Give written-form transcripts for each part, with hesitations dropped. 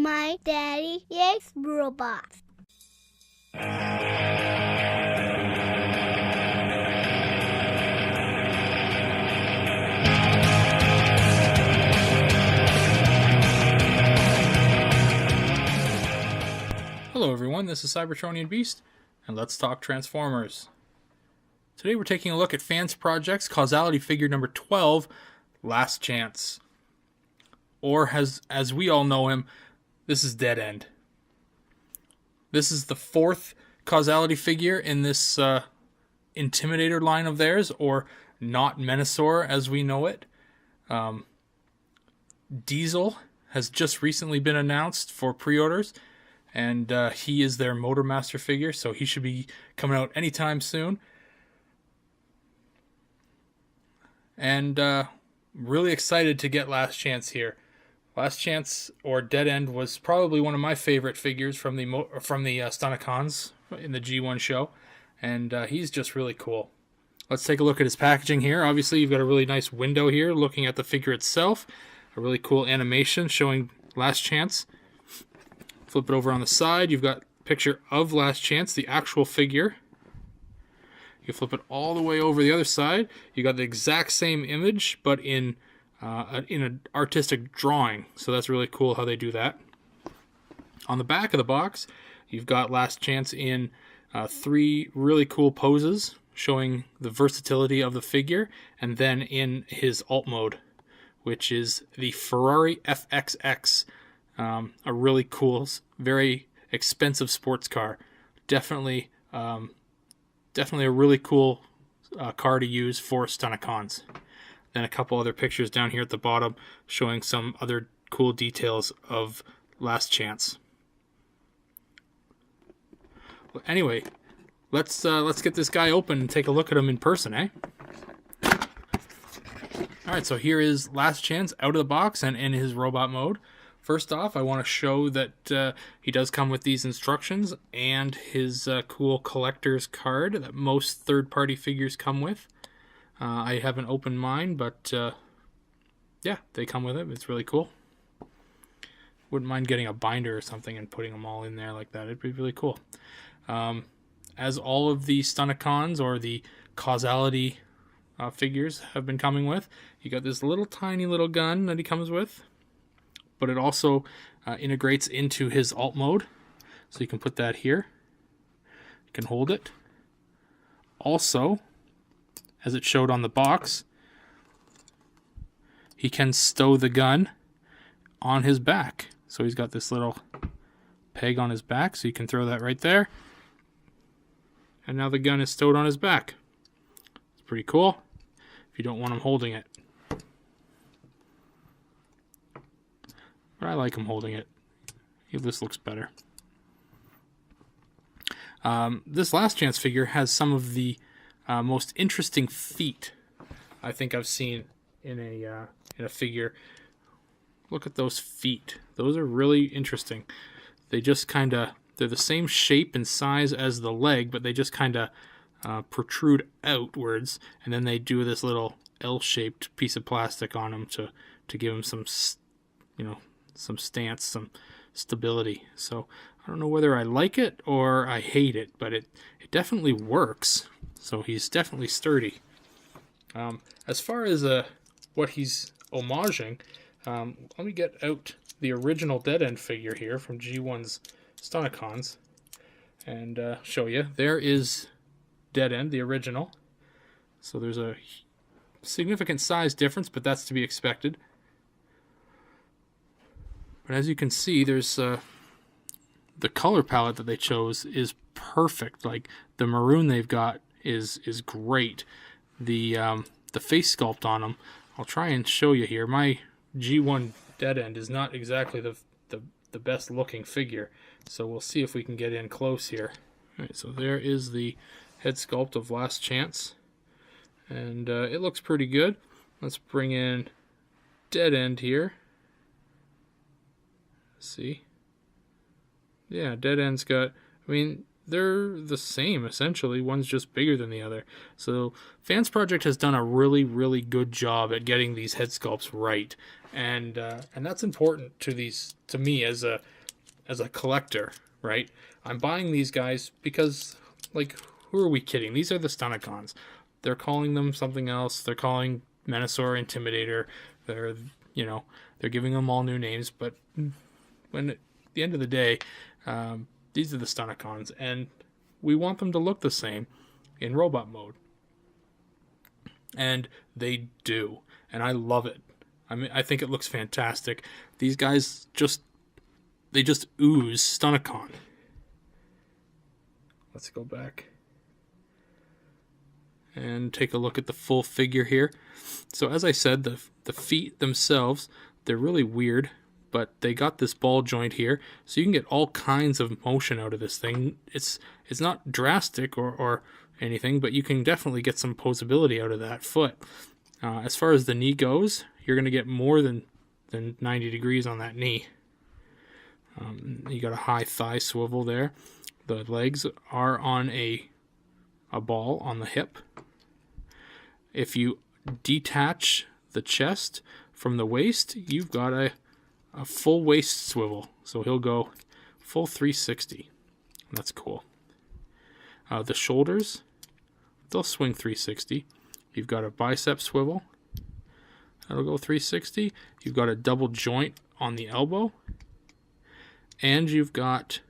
My daddy likes robots. Hello everyone, this is Cybertronianbeast, and let's talk Transformers. Today we're taking a look at FansProjects Causality figure number 12, Last Chance. Or, as we all know him, this is Dead End. This is the fourth Causality figure in this Intimidator line of theirs, or not Menasor as we know it. Diesel has just recently been announced for pre-orders, and he is their Motormaster figure, so he should be coming out anytime soon. And really excited to get Last Chance here. Last Chance, or Dead End, was probably one of my favorite figures from the Stunticons in the G1 show, and he's just really cool. Let's take a look at his packaging here. Obviously, you've got a really nice window here looking at the figure itself. A really cool animation showing Last Chance. Flip it over on the side. You've got a picture of Last Chance, the actual figure. You flip it all the way over the other side. You got the exact same image, but in an artistic drawing. So that's really cool how they do that. On the back of the box, you've got Last Chance in three really cool poses, showing the versatility of the figure, and then in his alt mode, which is the Ferrari FXX. A really cool, very expensive sports car. Definitely a really cool car to use for Stunticons. Then a couple other pictures down here at the bottom showing some other cool details of Last Chance. Well, anyway, let's get this guy open and take a look at him in person, eh? Alright, so here is Last Chance out of the box and in his robot mode. First off, I want to show that he does come with these instructions and his cool collector's card that most third-party figures come with. I haven't opened mine, but yeah, they come with it. It's really cool. Wouldn't mind getting a binder or something and putting them all in there like that. It'd be really cool. As all of the Stunticons or the Causality figures have been coming with, you got this little tiny little gun that he comes with. But it also integrates into his alt mode. So you can put that here. You can hold it. Also, as it showed on the box, he can stow the gun on his back. So he's got this little peg on his back, so you can throw that right there. And now the gun is stowed on his back. It's pretty cool if you don't want him holding it. But I like him holding it. This looks better. This Last Chance figure has some of the most interesting feet I think I've seen in a figure. Look at those feet. Those are really interesting. They just kind of, they're the same shape and size as the leg, but they just kind of protrude outwards, and then they do this little L-shaped piece of plastic on them to give them some, some stance, some stability. So I don't know whether I like it or I hate it, but it definitely works. So he's definitely sturdy. As far as what he's homaging, let me get out the original Dead End figure here from G1's Stunticons and show you. There is Dead End, the original. So there's a significant size difference, but that's to be expected. But as you can see, there's the color palette that they chose is perfect. Like the maroon they've got is great. The face sculpt on them, I'll try and show you here. My G1 Dead End is not exactly the best looking figure, so we'll see if we can get in close here. All right, so there is the head sculpt of Last Chance, and it looks pretty good. Let's bring in Dead End here. See, yeah, Dead End's got, I mean, they're the same essentially. One's just bigger than the other. So FansProject has done a really, really good job at getting these head sculpts right, and that's important to me as a collector, right? I'm buying these guys because, like, who are we kidding? These are the Stunticons. They're calling them something else. They're calling Menasor Intimidator. They're giving them all new names, but when at the end of the day, these are the Stunticons, and we want them to look the same in robot mode. And they do, and I love it. I mean, I think it looks fantastic. These guys just ooze Stunticon. Let's go back and take a look at the full figure here. So as I said, the feet themselves, they're really weird, but they got this ball joint here, so you can get all kinds of motion out of this thing. It's not drastic or anything, but you can definitely get some posability out of that foot. As far as the knee goes, you're going to get more than 90 degrees on that knee. You got a high thigh swivel there. The legs are on a ball on the hip. If you detach the chest from the waist, you've got a full waist swivel. So he'll go full 360. That's cool. The shoulders, they'll swing 360. You've got a bicep swivel. That'll go 360. You've got a double joint on the elbow. And you've got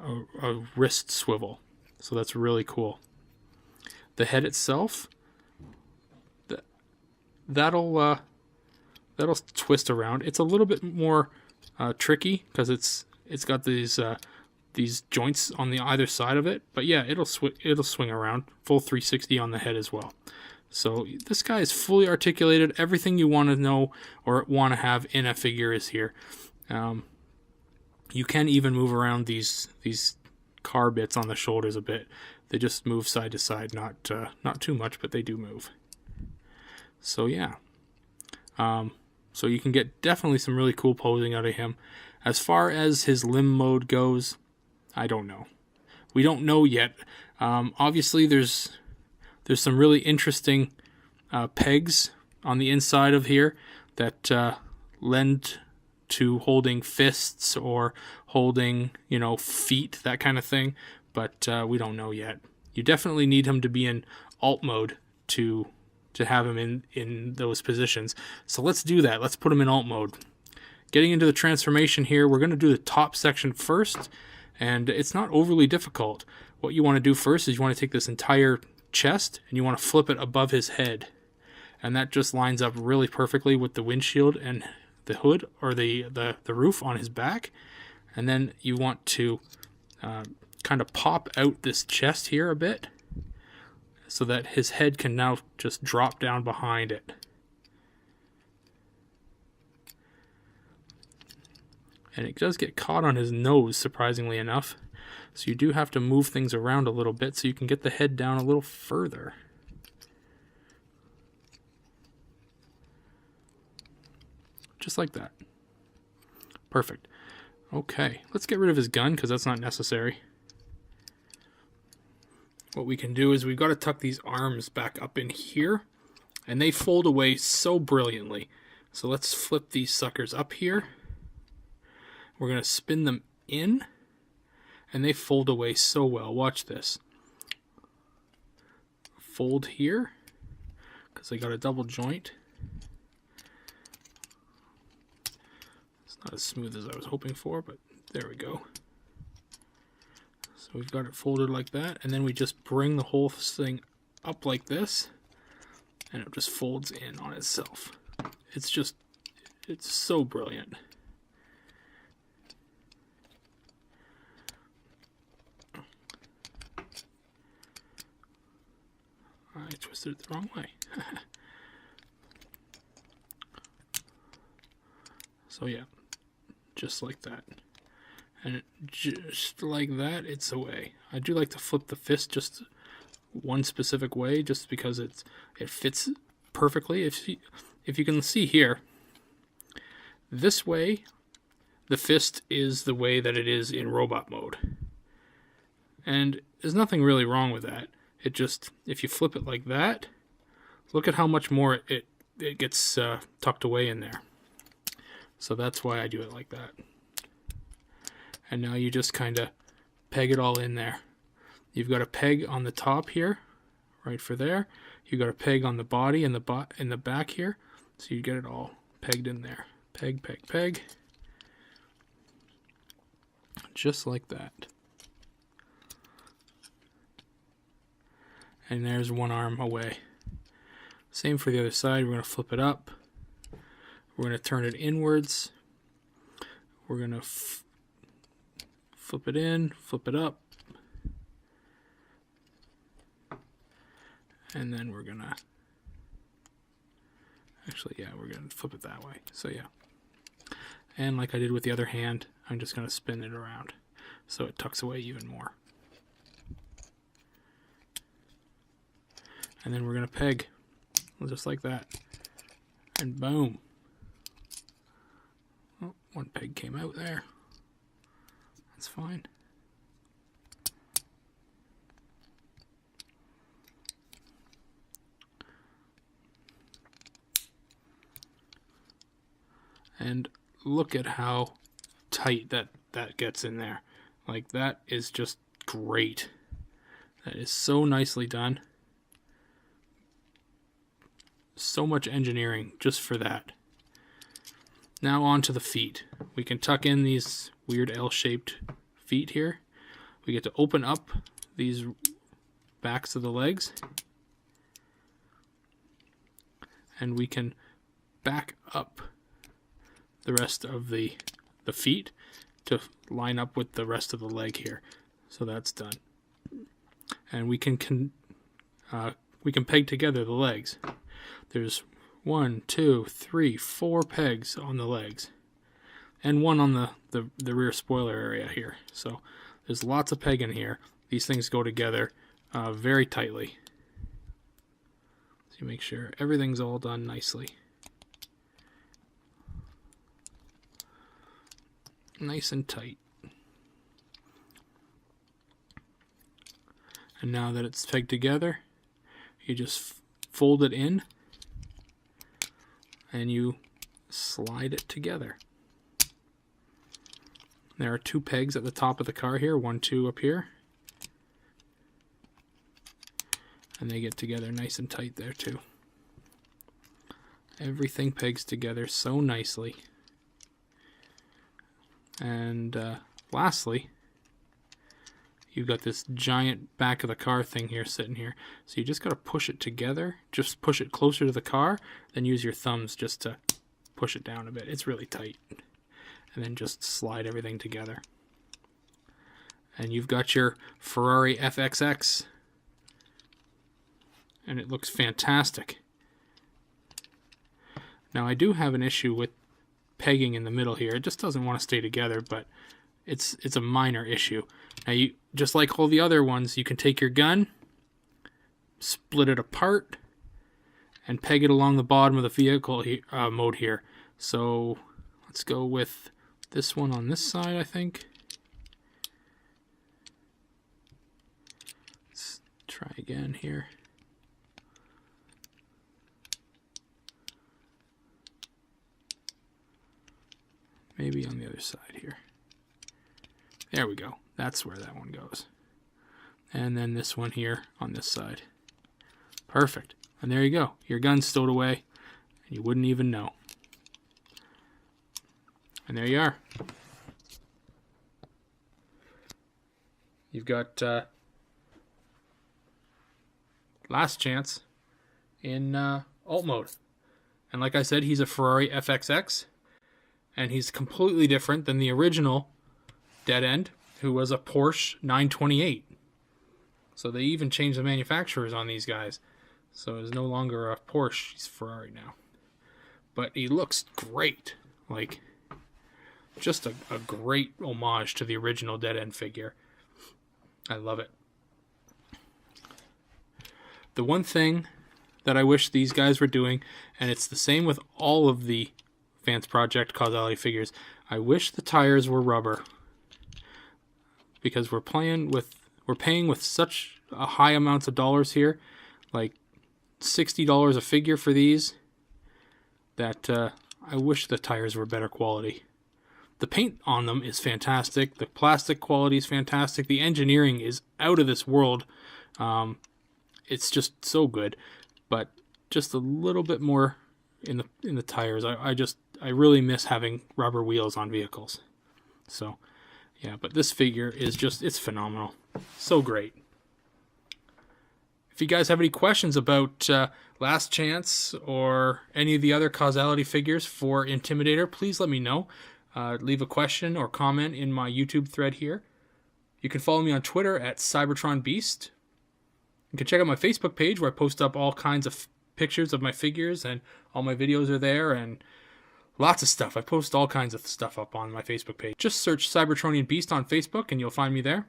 a wrist swivel. So that's really cool. The head itself, that'll twist around. It's a little bit more tricky because it's got these joints on the either side of it. But yeah, it'll swing around full 360 on the head as well. So this guy is fully articulated. Everything you want to know or want to have in a figure is here. You can even move around these car bits on the shoulders a bit. They just move side to side, not too much, but they do move. So yeah. So you can get definitely some really cool posing out of him. As far as his limb mode goes, I don't know. We don't know yet. Obviously, there's some really interesting pegs on the inside of here that lend to holding fists or holding, feet, that kind of thing. But we don't know yet. You definitely need him to be in alt mode to have him in those positions. So let's do that. Let's put him in alt mode. Getting into the transformation here, we're going to do the top section first, and it's not overly difficult. What you want to do first is you want to take this entire chest and you want to flip it above his head, and that just lines up really perfectly with the windshield and the hood or the roof on his back. And then you want to kind of pop out this chest here a bit so that his head can now just drop down behind it. And it does get caught on his nose, surprisingly enough. So you do have to move things around a little bit so you can get the head down a little further. Just like that. Perfect. Okay, let's get rid of his gun because that's not necessary. What we can do is we've got to tuck these arms back up in here, and they fold away so brilliantly. So let's flip these suckers up here. We're going to spin them in, and they fold away so well. Watch this. Fold here, because they got a double joint. It's not as smooth as I was hoping for, but there we go. So we've got it folded like that, and then we just bring the whole thing up like this, and it just folds in on itself. It's so brilliant. I twisted it the wrong way. So yeah, just like that. And just like that, it's away. I do like to flip the fist just one specific way, just because it fits perfectly. If you can see here, this way, the fist is the way that it is in robot mode. And there's nothing really wrong with that. It just, if you flip it like that, look at how much more it gets tucked away in there. So that's why I do it like that. And now you just kind of peg it all in there. You've got a peg on the top here, right for there. You've got a peg on the body and in the back here. So you get it all pegged in there. Peg, peg, peg. Just like that. And there's one arm away. Same for the other side. We're going to flip it up. We're going to turn it inwards. We're going to flip it in, flip it up. And then we're going to... Actually, yeah, we're going to flip it that way. So, yeah. And like I did with the other hand, I'm just going to spin it around so it tucks away even more. And then we're going to peg, just like that. And boom. Oh, one peg came out there. That's fine. And look at how tight that gets in there. Like, that is just great. That is so nicely done. So much engineering just for that. Now on to the feet. We can tuck in these weird L-shaped feet here. We get to open up these backs of the legs. And we can back up the rest of the feet to line up with the rest of the leg here. So that's done. And we can peg together the legs. There's 1, 2, 3, 4 pegs on the legs. And one on the rear spoiler area here. So there's lots of peg in here. These things go together very tightly. So you make sure everything's all done nicely. Nice and tight. And now that it's pegged together, you just fold it in and you slide it together. There are 2 pegs at the top of the car here, 1, 2 up here. And they get together nice and tight there too. Everything pegs together so nicely. And lastly, you've got this giant back of the car thing here sitting here. So you just got to push it together. Just push it closer to the car. Then use your thumbs just to push it down a bit. It's really tight. And then just slide everything together. And you've got your Ferrari FXX. And it looks fantastic. Now I do have an issue with pegging in the middle here. It just doesn't want to stay together, but it's a minor issue. Now, you just like all the other ones, you can take your gun, split it apart, and peg it along the bottom of the vehicle mode here. So let's go with this one on this side, I think. Let's try again here. Maybe on the other side here. There we go. That's where that one goes. And then this one here on this side. Perfect. And there you go. Your gun's stowed away, and you wouldn't even know. And there you are. You've got last chance in alt mode. And like I said, he's a Ferrari FXX. And he's completely different than the original Dead End, who was a Porsche 928. So they even changed the manufacturers on these guys. So it's no longer a Porsche, he's Ferrari now. But he looks great. Like, just a great homage to the original Dead End figure. I love it. The one thing that I wish these guys were doing, and it's the same with all of the FansProject Causality figures, I wish the tires were rubber. Because we're playing with we're paying with such a high amounts of dollars here, like $60 a figure for these, that I wish the tires were better quality. The paint on them is fantastic. The plastic quality is fantastic. The engineering is out of this world. It's just so good, but just a little bit more in the tires. I really miss having rubber wheels on vehicles. So, yeah, but this figure is it's phenomenal. So great. If you guys have any questions about Last Chance or any of the other Causality figures for Intimidator, please let me know. Leave a question or comment in my YouTube thread here. You can follow me on Twitter at Cybertronianbeast. You can check out my Facebook page where I post up all kinds of pictures of my figures, and all my videos are there, and lots of stuff. I post all kinds of stuff up on my Facebook page. Just search Cybertronianbeast on Facebook and you'll find me there.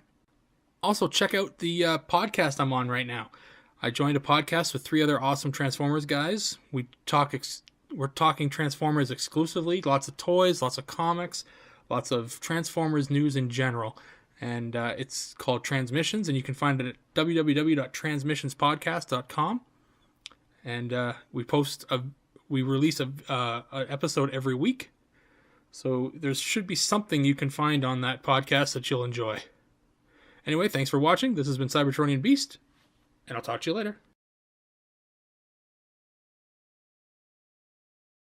Also, check out the podcast I'm on right now. I joined a podcast with 3 other awesome Transformers guys. We're talking Transformers exclusively. Lots of toys, lots of comics, lots of Transformers news in general. And it's called Transmissions, and you can find it at www.transmissionspodcast.com. And we release an episode every week. So there should be something you can find on that podcast that you'll enjoy. Anyway, thanks for watching. This has been Cybertronianbeast, and I'll talk to you later.